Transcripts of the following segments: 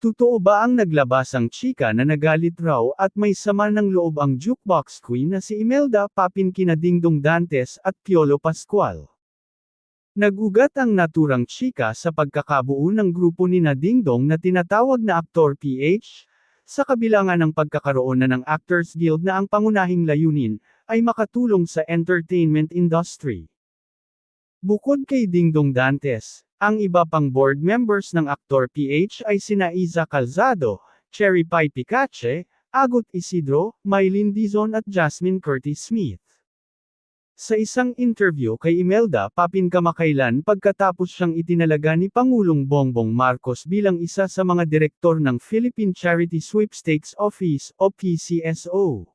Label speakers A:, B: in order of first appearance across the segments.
A: Totoo ba ang naglabas ang chika na nagalit raw at may sama ng loob ang jukebox queen na si Imelda Papin kina Dingdong Dantes at Piolo Pascual? Nagugat ang naturang chika sa pagkakabuo ng grupo ni Dingdong na tinatawag na Aktor PH, sa kabila nga ng pagkakaroon na ng Actors Guild na ang pangunahing layunin, ay makatulong sa entertainment industry. Bukod kay Dingdong Dantes, ang iba pang board members ng Aktor PH ay sina Iza Calzado, Cherry Pie Picache, Agot Isidro, Mylene Dizon at Jasmine Curtis Smith. Sa isang interview kay Imelda Papin kamakailan pagkatapos siyang itinalaga ni Pangulong Bongbong Marcos bilang isa sa mga direktor ng Philippine Charity Sweepstakes Office o PCSO.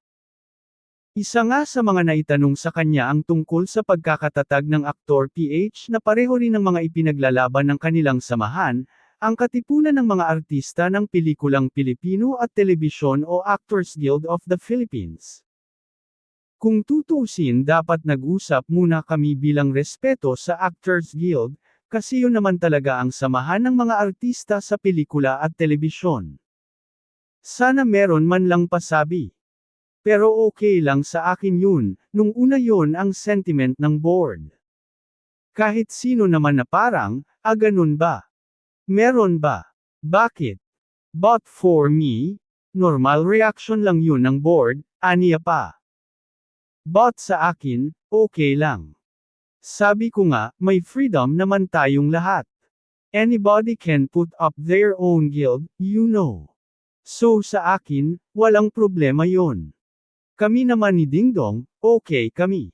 A: Isa nga sa mga naitanong sa kanya ang tungkol sa pagkakatatag ng Aktor PH na pareho rin ng mga ipinaglalaban ng kanilang samahan, ang katipunan ng mga artista ng pelikulang Pilipino at telebisyon o Actors Guild of the Philippines. Kung tutuusin dapat nag-usap muna kami bilang respeto sa Actors Guild, kasi yun naman talaga ang samahan ng mga artista sa pelikula at telebisyon. Sana meron man lang pasabi. Pero okay lang sa akin yun, nung una yun ang sentiment ng board. Kahit sino naman na parang, ganun ba? Meron ba? Bakit? But for me, normal reaction lang yun ng board, aniya pa. But sa akin, okay lang. Sabi ko nga, may freedom naman tayong lahat. Anybody can put up their own guild, you know. So sa akin, walang problema yun. Kami naman ni Dingdong, okay kami.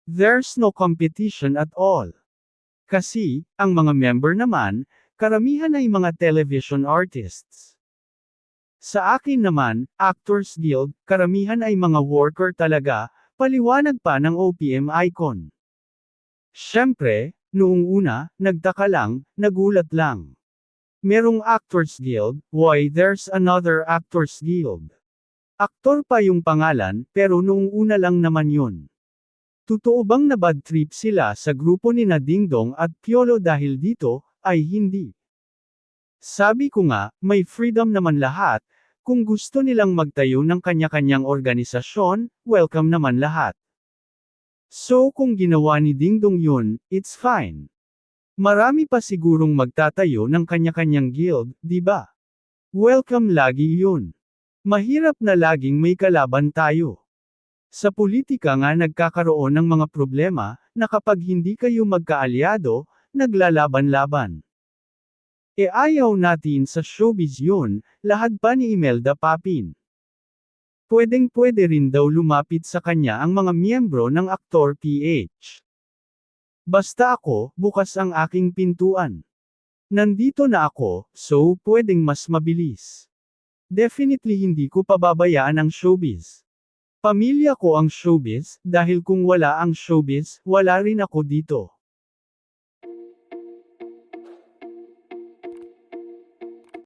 A: There's no competition at all. Kasi, ang mga member naman, karamihan ay mga television artists. Sa akin naman, Actors Guild, karamihan ay mga worker talaga, paliwanag pa ng OPM icon. Siyempre, noong una, nagtaka lang, nagulat lang. Merong Actors Guild, why there's another Actors Guild? Aktor pa yung pangalan, pero noong una lang naman yun. Totoo bang na bad trip sila sa grupo ni Dingdong at Piolo dahil dito, ay hindi. Sabi ko nga, may freedom naman lahat, kung gusto nilang magtayo ng kanya-kanyang organisasyon, welcome naman lahat. So kung ginawa ni Dingdong yun, it's fine. Marami pa sigurong magtatayo ng kanya-kanyang guild, di ba? Welcome lagi yun. Mahirap na laging may kalaban tayo. Sa politika nga nagkakaroon ng mga problema, na kapag hindi kayo magkaalyado, naglalaban-laban. Ayaw natin sa showbiz yun, lahad pa ni Imelda Papin. Pwedeng-pwede rin daw lumapit sa kanya ang mga miyembro ng Aktor PH. Basta ako, bukas ang aking pintuan. Nandito na ako, so pwedeng mas mabilis. Definitely hindi ko pababayaan ang showbiz. Pamilya ko ang showbiz, dahil kung wala ang showbiz, wala rin ako dito.